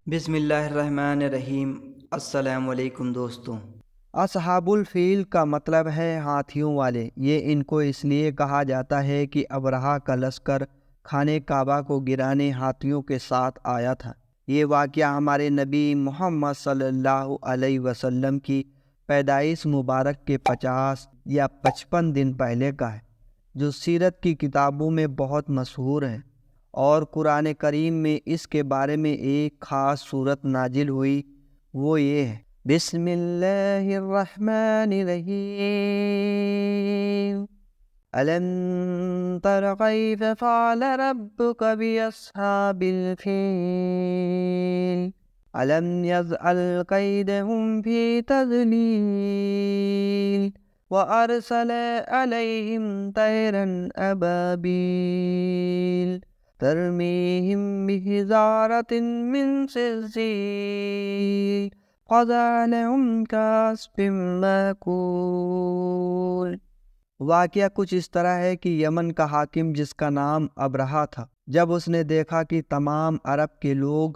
بسم اللہ الرحمن الرحیم۔ السلام علیکم دوستوں۔ اصحاب الفیل کا مطلب ہے ہاتھیوں والے۔ یہ ان کو اس لیے کہا جاتا ہے کہ ابرہہ کا لشکر خانہ کعبہ کو گرانے ہاتھیوں کے ساتھ آیا تھا۔ یہ واقعہ ہمارے نبی محمد صلی اللہ علیہ وسلم کی پیدائش مبارک کے 50 یا 55 دن پہلے کا ہے، جو سیرت کی کتابوں میں بہت مشہور ہے، اور قرآن کریم میں اس کے بارے میں ایک خاص صورت نازل ہوئی۔ وہ یہ ہے: بسم اللہ الرحمن الرحیم، ألم تر كيف فعل ربك بأصحاب الفيل ألم يجعل كيدهم في تضليل وأرسل عليهم طيرا أبابيل ترميهم بحجارة من سجيل فجعلهم كعصف مأكول۔ واقعہ کچھ اس طرح ہے کہ یمن کا حاکم، جس کا نام ابرہہ تھا، جب اس نے دیکھا کہ تمام عرب کے لوگ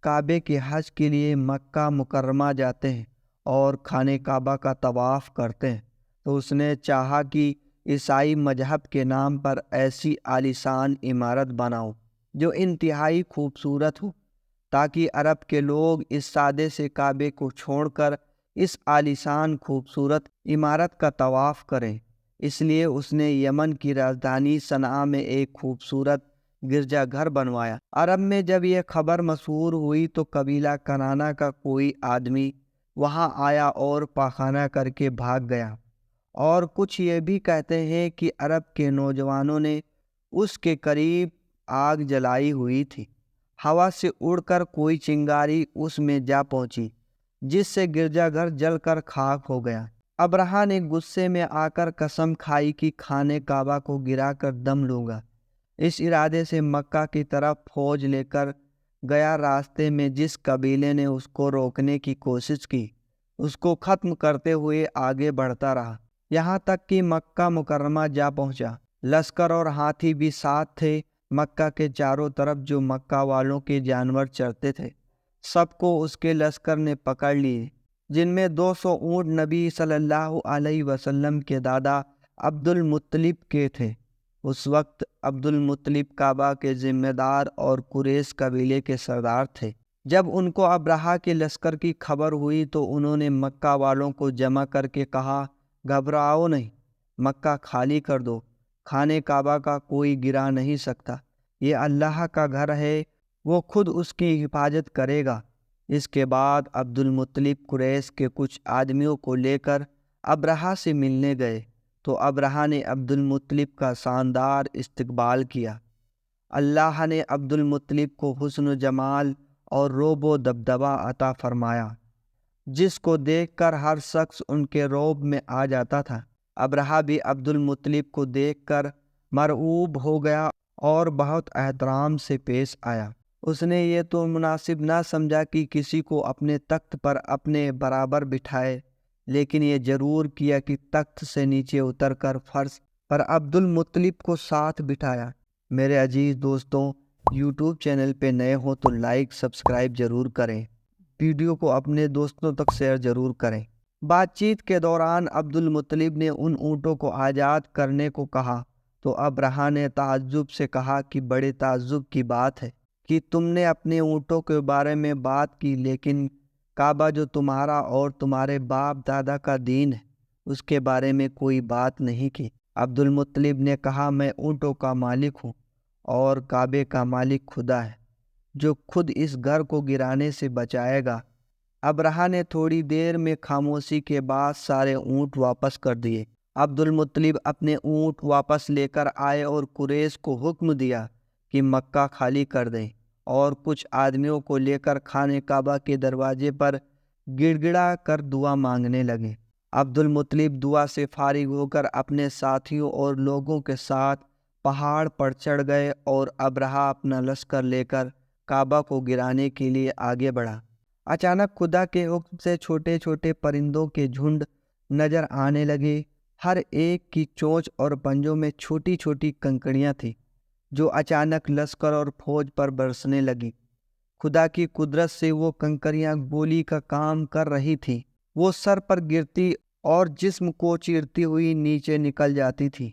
کعبے کے حج کے لیے مکہ مکرمہ جاتے ہیں اور خانہ کعبہ کا طواف کرتے ہیں، تو اس نے چاہا کہ عیسائی مذہب کے نام پر ایسی عالیشان عمارت بناؤ جو انتہائی خوبصورت ہو، تاکہ عرب کے لوگ اس سادے سے کعبے کو چھوڑ کر اس عالیشان خوبصورت عمارت کا طواف کریں۔ اس لیے اس نے یمن کی راجدھانی صنعا میں ایک خوبصورت گرجا گھر بنوایا۔ عرب میں جب یہ خبر مشہور ہوئی تو قبیلہ کنانہ کا کوئی آدمی وہاں آیا اور پاخانہ کر کے بھاگ گیا، اور کچھ یہ بھی کہتے ہیں کہ عرب کے نوجوانوں نے اس کے قریب آگ جلائی ہوئی تھی۔ ہوا سے اڑ کر کوئی چنگاری اس میں جا پہنچی، جس سے گرجا گھر جل کر خاک ہو گیا۔ ابرہہ نے غصے میں آ کر قسم کھائی کہ خانہ کعبہ کو گرا کر دم لوں گا۔ اس ارادے سے مکہ کی طرف فوج لے کر گیا۔ راستے میں جس قبیلے نے اس کو روکنے کی کوشش کی، اس کو ختم کرتے ہوئے آگے بڑھتا رہا، یہاں تک کہ مکہ مکرمہ جا پہنچا۔ لشکر اور ہاتھی بھی ساتھ تھے۔ مکہ کے چاروں طرف جو مکہ والوں کے جانور چرتے تھے، سب کو اس کے لشکر نے پکڑ لیے، جن میں 200 اونٹ نبی صلی اللہ علیہ وسلم کے دادا عبد المطلب کے تھے۔ اس وقت عبد المطلب کعبہ کے ذمہ دار اور قریش قبیلے کے سردار تھے۔ جب ان کو ابرہہ کے لشکر کی خبر ہوئی تو انہوں نے مکہ والوں کو جمع کر کے کہا، گھبراؤ نہیں، مکہ خالی کر دو، خانہ کعبہ کا کوئی گرا نہیں سکتا، یہ اللہ کا گھر ہے، وہ خود اس کی حفاظت کرے گا۔ اس کے بعد عبد المطلب قریش کے کچھ آدمیوں کو لے کر ابرہہ سے ملنے گئے، تو ابرہہ نے عبد المطلب کا شاندار استقبال کیا۔ اللہ نے عبد المطلب کو حسن و جمال اور رعب و دبدبہ عطا فرمایا، جس کو دیکھ کر ہر شخص ان کے رعب میں آ جاتا تھا۔ ابرہہ بھی عبد المطلب کو دیکھ کر مرعوب ہو گیا اور بہت احترام سے پیش آیا۔ اس نے یہ تو مناسب نہ سمجھا کہ کسی کو اپنے تخت پر اپنے برابر بٹھائے، لیکن یہ ضرور کیا کہ تخت سے نیچے اتر کر فرش پر عبد المطلب کو ساتھ بٹھایا۔ میرے عزیز دوستوں، یوٹیوب چینل پہ نئے ہوں تو لائک سبسکرائب ضرور کریں، ویڈیو کو اپنے دوستوں تک شیئر ضرور کریں۔ بات چیت کے دوران عبد المطلب نے ان اونٹوں کو آزاد کرنے کو کہا، تو ابرہہ نے تعجب سے کہا کہ بڑے تعجب کی بات ہے کہ تم نے اپنے اونٹوں کے بارے میں بات کی، لیکن کعبہ جو تمہارا اور تمہارے باپ دادا کا دین ہے، اس کے بارے میں کوئی بات نہیں کی۔ عبد المطلب نے کہا، میں اونٹوں کا مالک ہوں اور کعبے کا مالک خدا ہے، جو خود اس گھر کو گرانے سے بچائے گا۔ ابرہہ نے تھوڑی دیر میں خاموشی کے بعد سارے اونٹ واپس کر دیے۔ عبد المطلب اپنے اونٹ واپس لے کر آئے اور قریش کو حکم دیا کہ مکہ خالی کر دیں، اور کچھ آدمیوں کو لے کر خانہ کعبہ کے دروازے پر گڑ گڑا کر دعا مانگنے لگے۔ عبد المطلب دعا سے فارغ ہو کر اپنے ساتھیوں اور لوگوں کے ساتھ پہاڑ پر چڑھ گئے، اور ابرہہ اپنا لشکر لے کر کعبہ کو گرانے کے لیے آگے بڑھا۔ اچانک خدا کے حکم سے چھوٹے چھوٹے پرندوں کے جھنڈ نظر آنے لگے۔ ہر ایک کی چونچ اور پنجوں میں چھوٹی چھوٹی کنکریاں تھیں، جو اچانک لشکر اور فوج پر برسنے لگی۔ خدا کی قدرت سے وہ کنکریاں گولی کا کام کر رہی تھی۔ وہ سر پر گرتی اور جسم کو چیرتی ہوئی نیچے نکل جاتی تھی،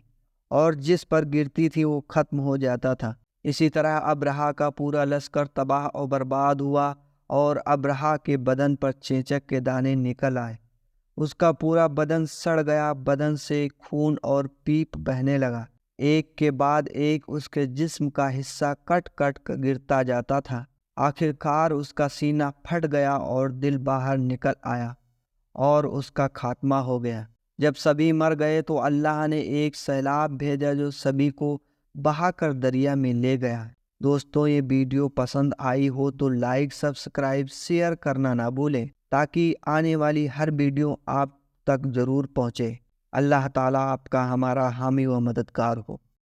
اور جس پر گرتی تھی وہ ختم ہو جاتا تھا۔ اسی طرح ابرہا کا پورا لشکر تباہ و برباد ہوا، اور ابرہا کے بدن پر چیچک کے دانے نکل آئے۔ اس کا پورا بدن سڑ گیا، بدن سے خون اور پیپ بہنے لگا۔ ایک کے بعد ایک اس کے جسم کا حصہ کٹ کٹ کر گرتا جاتا تھا۔ آخرکار اس کا سینہ پھٹ گیا اور دل باہر نکل آیا، اور اس کا خاتمہ ہو گیا۔ جب سبھی مر گئے تو اللہ نے ایک سیلاب بھیجا جو سبھی کو بہا کر دریا میں لے گیا۔ دوستوں، یہ ویڈیو پسند آئی ہو تو لائک، سبسکرائب، شیئر کرنا نہ بھولیں تاکہ آنے والی ہر ویڈیو آپ تک ضرور پہنچے۔ اللہ تعالیٰ آپ کا ہمارا حامی و مددگار ہو۔